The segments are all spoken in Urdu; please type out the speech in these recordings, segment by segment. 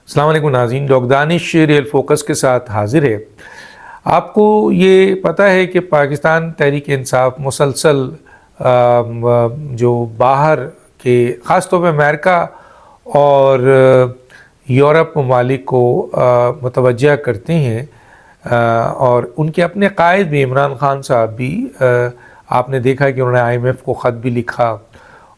السلام علیکم ناظرین، ڈاکٹر دانش ریئل فوکس کے ساتھ حاضر ہے۔ آپ کو یہ پتہ ہے کہ پاکستان تحریک انصاف مسلسل جو باہر کے خاص طور پہ امریکہ اور یورپ ممالک کو متوجہ کرتے ہیں، اور ان کے اپنے قائد بھی عمران خان صاحب بھی آپ نے دیکھا کہ انہوں نے IMF کو خط بھی لکھا،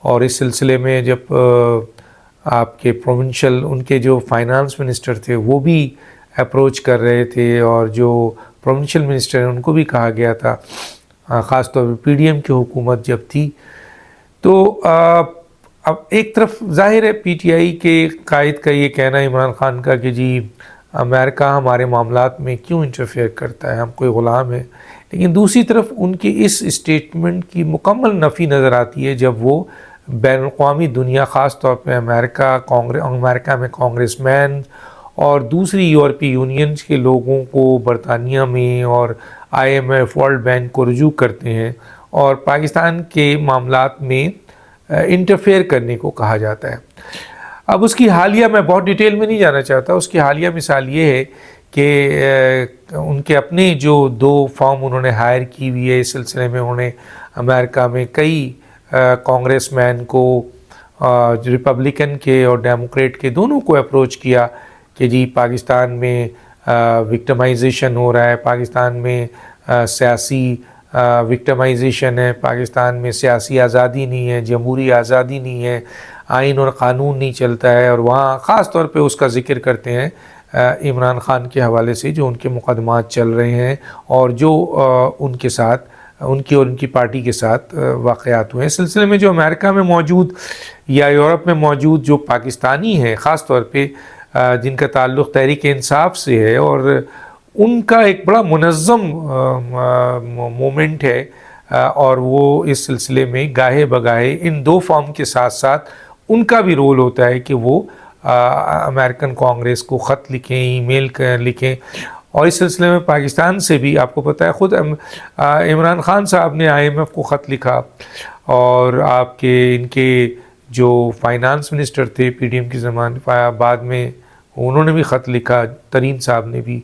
اور اس سلسلے میں جب آپ کے پروونشل ان کے جو فائنانس منسٹر تھے وہ بھی اپروچ کر رہے تھے، اور جو پروونشل منسٹر ہیں ان کو بھی کہا گیا تھا، خاص طور پہ PDM کی حکومت جب تھی۔ تو اب ایک طرف ظاہر ہے PTI کے قائد کا یہ کہنا ہے عمران خان کا کہ جی امریکہ ہمارے معاملات میں کیوں انٹرفیئر کرتا ہے، ہم کوئی غلام ہیں، لیکن دوسری طرف ان کی اس اسٹیٹمنٹ کی مکمل نفی نظر آتی ہے جب وہ بین الاقوامی دنیا، خاص طور پہ امریکہ میں کانگریس مین اور دوسری یورپی یونینز کے لوگوں کو برطانیہ میں اور IMF ورلڈ بینک کو رجوع کرتے ہیں اور پاکستان کے معاملات میں انٹرفیئر کرنے کو کہا جاتا ہے۔ اب اس کی حالیہ، میں بہت ڈیٹیل میں نہیں جانا چاہتا، اس کی حالیہ مثال یہ ہے کہ ان کے اپنے جو 2 فرم انہوں نے ہائر کی ہوئی ہے، اس سلسلے میں انہوں نے امریکہ میں کئی کانگریس مین کو، ریپبلکن کے اور ڈیموکریٹ کے دونوں کو اپروچ کیا کہ جی پاکستان میں وکٹمائزیشن ہو رہا ہے، پاکستان میں سیاسی وکٹمائزیشن ہے، پاکستان میں سیاسی آزادی نہیں ہے، جمہوری آزادی نہیں ہے، آئین اور قانون نہیں چلتا ہے، اور وہاں خاص طور پہ اس کا ذکر کرتے ہیں عمران خان کے حوالے سے جو ان کے مقدمات چل رہے ہیں اور جو ان کے ساتھ ان کی اور ان کی پارٹی کے ساتھ واقعات ہوئے ہیں۔ اس سلسلے میں جو امریکہ میں موجود یا یورپ میں موجود جو پاکستانی ہیں، خاص طور پہ جن کا تعلق تحریک انصاف سے ہے، اور ان کا ایک بڑا منظم مومنٹ ہے، اور وہ اس سلسلے میں گاہے بگاہے ان 2 فارم کے ساتھ ساتھ ان کا بھی رول ہوتا ہے کہ وہ امریکن کانگریس کو خط لکھیں، ای میل لکھیں، اور اس سلسلے میں پاکستان سے بھی آپ کو پتہ ہے خود عمران خان صاحب نے IMF کو خط لکھا، اور آپ کے ان کے جو فائنانس منسٹر تھے PDM کے زمانے بعد میں انہوں نے بھی خط لکھا، ترین صاحب نے بھی،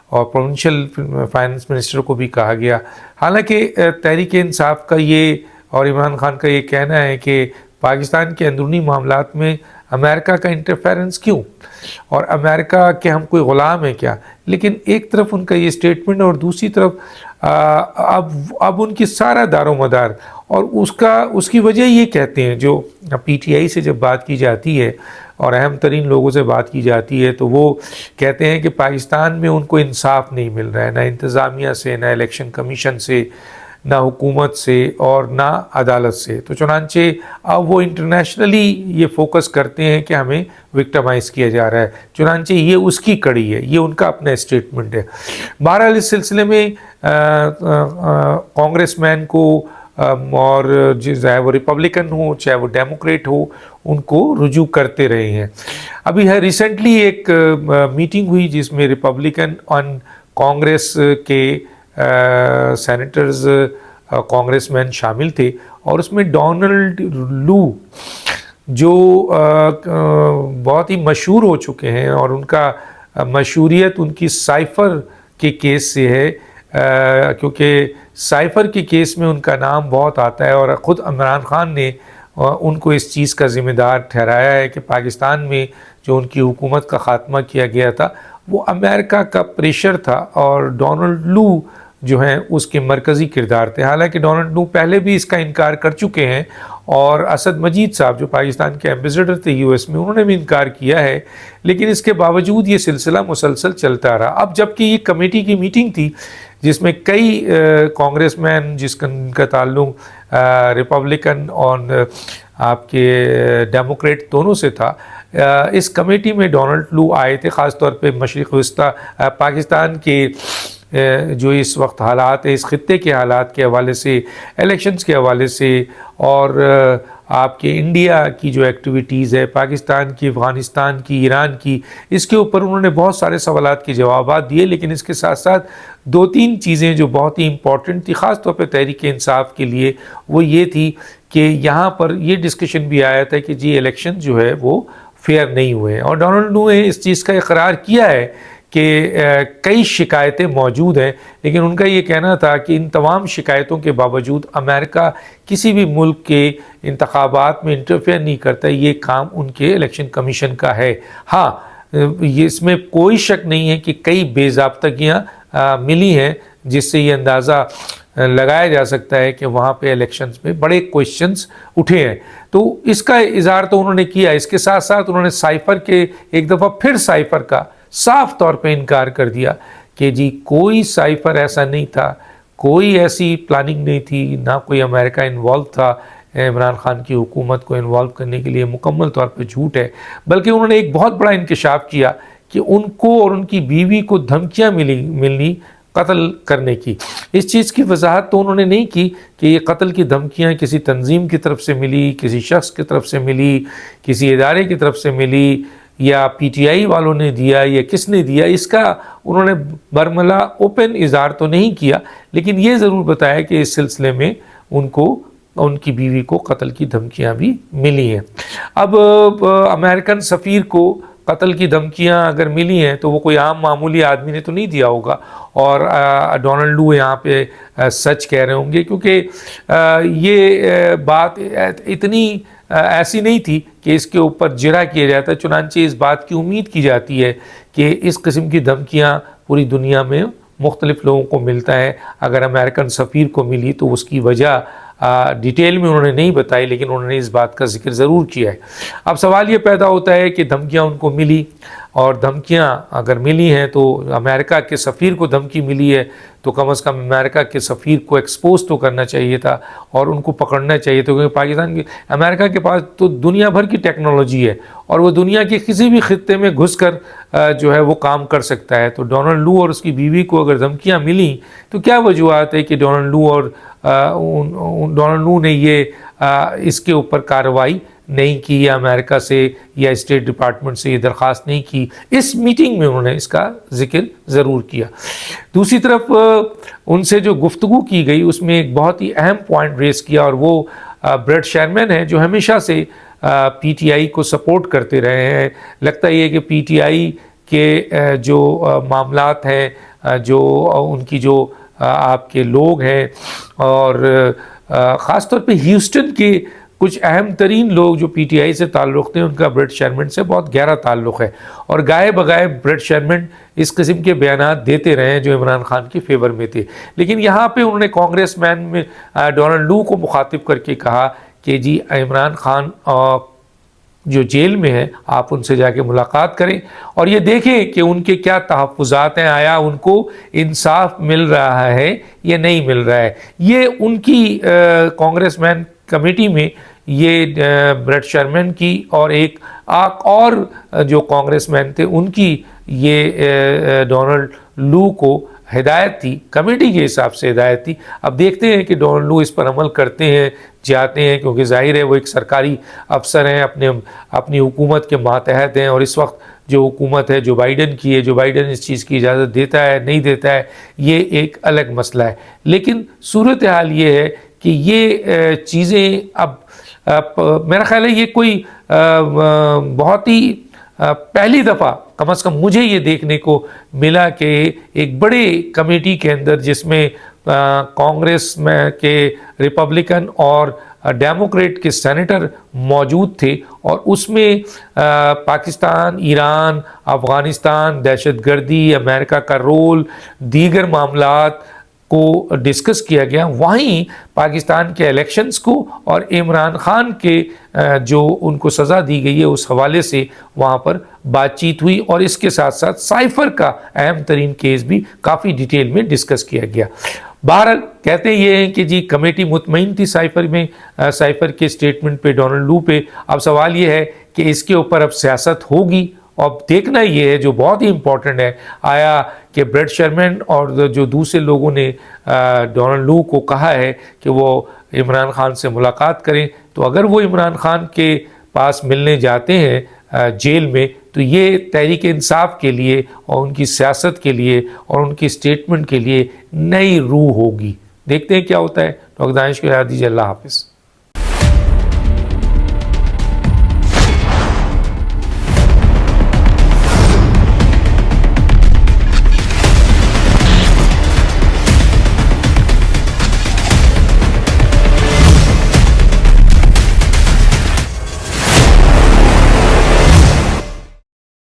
اور پروونشل فائنانس منسٹر کو بھی کہا گیا۔ حالانکہ تحریک انصاف کا یہ اور عمران خان کا یہ کہنا ہے کہ پاکستان کے اندرونی معاملات میں امریکہ کا انٹرفیرنس کیوں، اور امریکہ کے ہم کوئی غلام ہیں کیا؟ لیکن ایک طرف ان کا یہ اسٹیٹمنٹ، اور دوسری طرف اب ان کی سارا دار و مدار، اور اس کی وجہ یہ کہتے ہیں، جو PTI سے جب بات کی جاتی ہے اور اہم ترین لوگوں سے بات کی جاتی ہے، تو وہ کہتے ہیں کہ پاکستان میں ان کو انصاف نہیں مل رہا ہے، نہ انتظامیہ سے، نہ الیکشن کمیشن سے، نہ حکومت سے، اور نہ عدالت سے۔ تو چنانچہ اب وہ انٹرنیشنلی یہ فوکس کرتے ہیں کہ ہمیں وکٹمائز کیا جا رہا ہے، چنانچہ یہ اس کی کڑی ہے، یہ ان کا اپنا اسٹیٹمنٹ ہے۔ بہرحال اس سلسلے میں کانگریس مین کو، اور چاہے وہ ریپبلکن ہو چاہے وہ ڈیموکریٹ ہو، ان کو رجوع کرتے رہے ہیں۔ ابھی ریسنٹلی ایک میٹنگ ہوئی جس میں ریپبلکن اور کانگریس کے سینیٹرز، کانگریس مین شامل تھے، اور اس میں ڈونلڈ لو جو بہت ہی مشہور ہو چکے ہیں، اور ان کا مشہوریت ان کی سائفر کے کیس سے ہے، کیونکہ سائفر کے کیس میں ان کا نام بہت آتا ہے، اور خود عمران خان نے ان کو اس چیز کا ذمہ دار ٹھہرایا ہے کہ پاکستان میں جو ان کی حکومت کا خاتمہ کیا گیا تھا وہ امریکہ کا پریشر تھا، اور ڈونلڈ لو جو ہیں اس کے مرکزی کردار تھے۔ حالانکہ ڈونلڈ لو پہلے بھی اس کا انکار کر چکے ہیں، اور اسد مجید صاحب جو پاکستان کے ایمبیسڈر تھے US میں، انہوں نے بھی انکار کیا ہے، لیکن اس کے باوجود یہ سلسلہ مسلسل چلتا رہا۔ اب جبکہ یہ کمیٹی کی میٹنگ تھی جس میں کئی کانگریس مین جس کا تعلق ریپبلکن اور آپ کے ڈیموکریٹ دونوں سے تھا، اس کمیٹی میں ڈونلڈ لو آئے تھے، خاص طور پہ مشرق وسطیٰ پاکستان کے جو اس وقت حالات ہے، اس خطے کے حالات کے حوالے سے، الیکشنز کے حوالے سے، اور آپ کے انڈیا کی جو ایکٹیویٹیز ہے، پاکستان کی، افغانستان کی، ایران کی، اس کے اوپر انہوں نے بہت سارے سوالات کے جوابات دیے، لیکن اس کے ساتھ ساتھ 2-3 چیزیں جو بہت ہی امپورٹنٹ تھی خاص طور پہ تحریک انصاف کے لیے، وہ یہ تھی کہ یہاں پر یہ ڈسکشن بھی آیا تھا کہ جی الیکشن جو ہے وہ فیئر نہیں ہوئے ہیں۔ اور ڈونلڈ لو نے اس چیز کا اقرار کیا ہے کہ کئی شکایتیں موجود ہیں، لیکن ان کا یہ کہنا تھا کہ ان تمام شکایتوں کے باوجود امریکہ کسی بھی ملک کے انتخابات میں انٹرفیئر نہیں کرتا، یہ کام ان کے الیکشن کمیشن کا ہے۔ ہاں، اس میں کوئی شک نہیں ہے کہ کئی بے ضابطگیاں ملی ہیں، جس سے یہ اندازہ لگایا جا سکتا ہے کہ وہاں پہ الیکشنز میں بڑے کویشچنز اٹھے ہیں۔ تو اس کا اظہار تو انہوں نے کیا، اس کے ساتھ ساتھ انہوں نے سائفر کے ایک دفعہ پھر سائفر کا صاف طور پہ انکار کر دیا کہ جی کوئی سائفر ایسا نہیں تھا، کوئی ایسی پلاننگ نہیں تھی، نہ کوئی امریکہ انوالو تھا عمران خان کی حکومت کو انوالو کرنے کے لیے، مکمل طور پہ جھوٹ ہے۔ بلکہ انہوں نے ایک بہت بڑا انکشاف کیا کہ ان کو اور ان کی بیوی کو دھمکیاں ملنی قتل کرنے کی۔ اس چیز کی وضاحت تو انہوں نے نہیں کی کہ یہ قتل کی دھمکیاں کسی تنظیم کی طرف سے ملی، کسی شخص کی طرف سے ملی، کسی ادارے کی طرف سے ملی، یا پی ٹی آئی والوں نے دیا، یا کس نے دیا، اس کا انہوں نے برملا اوپن اظہار تو نہیں کیا، لیکن یہ ضرور بتایا کہ اس سلسلے میں ان کی بیوی کو قتل کی دھمکیاں بھی ملی ہیں۔ اب امریکن سفیر کو قتل کی دھمکیاں اگر ملی ہیں تو وہ کوئی عام معمولی آدمی نے تو نہیں دیا ہوگا، اور ڈونلڈ لو یہاں پہ سچ کہہ رہے ہوں گے، کیونکہ یہ بات اتنی ایسی نہیں تھی کہ اس کے اوپر جرح کیا جاتا ہے۔ چنانچہ اس بات کی امید کی جاتی ہے کہ اس قسم کی دھمکیاں پوری دنیا میں مختلف لوگوں کو ملتا ہے۔ اگر امریکن سفیر کو ملی تو اس کی وجہ ڈیٹیل میں انہوں نے نہیں بتائی، لیکن انہوں نے اس بات کا ذکر ضرور کیا ہے۔ اب سوال یہ پیدا ہوتا ہے کہ دھمکیاں ان کو ملی، اور دھمکیاں اگر ملی ہیں تو امریکہ کے سفیر کو دھمکی ملی ہے تو کم از کم امریکہ کے سفیر کو ایکسپوز تو کرنا چاہیے تھا اور ان کو پکڑنا چاہیے تھا، کیونکہ امریکہ کے پاس تو دنیا بھر کی ٹیکنالوجی ہے اور وہ دنیا کے کسی بھی خطے میں گھس کر جو ہے وہ کام کر سکتا ہے۔ تو ڈونلڈ لو اور اس کی بیوی کو اگر دھمکیاں ملیں تو کیا وجوہات ہے کہ ڈونلڈ لو نے یہ اس کے اوپر کارروائی نہیں کی، یا امریکہ سے یا اسٹیٹ ڈپارٹمنٹ سے یہ درخواست نہیں کی؟ اس میٹنگ میں انہوں نے اس کا ذکر ضرور کیا۔ دوسری طرف ان سے جو گفتگو کی گئی اس میں ایک بہت ہی اہم پوائنٹ ریز کیا، اور وہ بریٹ شیرمین ہے جو ہمیشہ سے پی ٹی آئی کو سپورٹ کرتے رہے ہیں۔ لگتا یہ ہے کہ پی ٹی آئی کے جو معاملات ہیں، جو ان کی جو آپ کے لوگ ہیں، اور خاص طور پہ ہیوسٹن کے کچھ اہم ترین لوگ جو پی ٹی آئی سے تعلق رکھتے ہیں، ان کا بریٹ شیرمین سے بہت گہرا تعلق ہے، اور گائے بگائے بریٹ شیرمین اس قسم کے بیانات دیتے رہے ہیں جو عمران خان کے فیور میں تھے۔ لیکن یہاں پہ انہوں نے کانگریس مین میں ڈونلڈ لو کو مخاطب کر کے کہا کہ جی عمران خان جو جیل میں ہے، آپ ان سے جا کے ملاقات کریں اور یہ دیکھیں کہ ان کے کیا تحفظات ہیں، آیا ان کو انصاف مل رہا ہے یا نہیں مل رہا ہے۔ یہ ان کی کانگریس مین کمیٹی میں یہ بریٹ شیرمین کی اور ایک اور جو کانگریس مین تھے ان کی یہ ڈونلڈ لو کو ہدایت تھی، کمیٹی کے حساب سے ہدایت تھی۔ اب دیکھتے ہیں کہ ڈونلڈ لو اس پر عمل کرتے ہیں، جاتے ہیں، کیونکہ ظاہر ہے وہ ایک سرکاری افسر ہیں، اپنی حکومت کے ماتحت ہیں، اور اس وقت جو حکومت ہے جو بائیڈن کی ہے، جو بائیڈن اس چیز کی اجازت دیتا ہے نہیں دیتا ہے، یہ ایک الگ مسئلہ ہے۔ لیکن صورتحال یہ ہے کہ یہ چیزیں اب میرا خیال ہے یہ کوئی بہت ہی پہلی دفعہ کم از کم مجھے یہ دیکھنے کو ملا کہ ایک بڑے کمیٹی کے اندر جس میں کانگریس میں کے ریپبلکن اور ڈیموکریٹ کے سینیٹر موجود تھے، اور اس میں پاکستان، ایران، افغانستان، دہشت گردی، امریکہ کا رول، دیگر معاملات کو ڈسکس کیا گیا۔ وہیں پاکستان کے الیکشنز کو اور عمران خان کے جو ان کو سزا دی گئی ہے اس حوالے سے وہاں پر بات چیت ہوئی، اور اس کے ساتھ ساتھ سائفر کا اہم ترین کیس بھی کافی ڈیٹیل میں ڈسکس کیا گیا۔ بہرحال کہتے یہ ہیں کہ جی کمیٹی مطمئن تھی سائفر کے اسٹیٹمنٹ پہ، ڈونلڈ لو پہ۔ اب سوال یہ ہے کہ اس کے اوپر اب سیاست ہوگی، اور دیکھنا یہ ہے جو بہت ہی امپورٹنٹ ہے، آیا کہ بریٹ شیرمین اور جو دوسرے لوگوں نے ڈونلڈ لو کو کہا ہے کہ وہ عمران خان سے ملاقات کریں، تو اگر وہ عمران خان کے پاس ملنے جاتے ہیں جیل میں تو یہ تحریک انصاف کے لیے اور ان کی سیاست کے لیے اور ان کی اسٹیٹمنٹ کے لیے نئی روح ہوگی۔ دیکھتے ہیں کیا ہوتا ہے۔ ڈاکٹر دانش کو یاد دیجیے۔ اللہ حافظ۔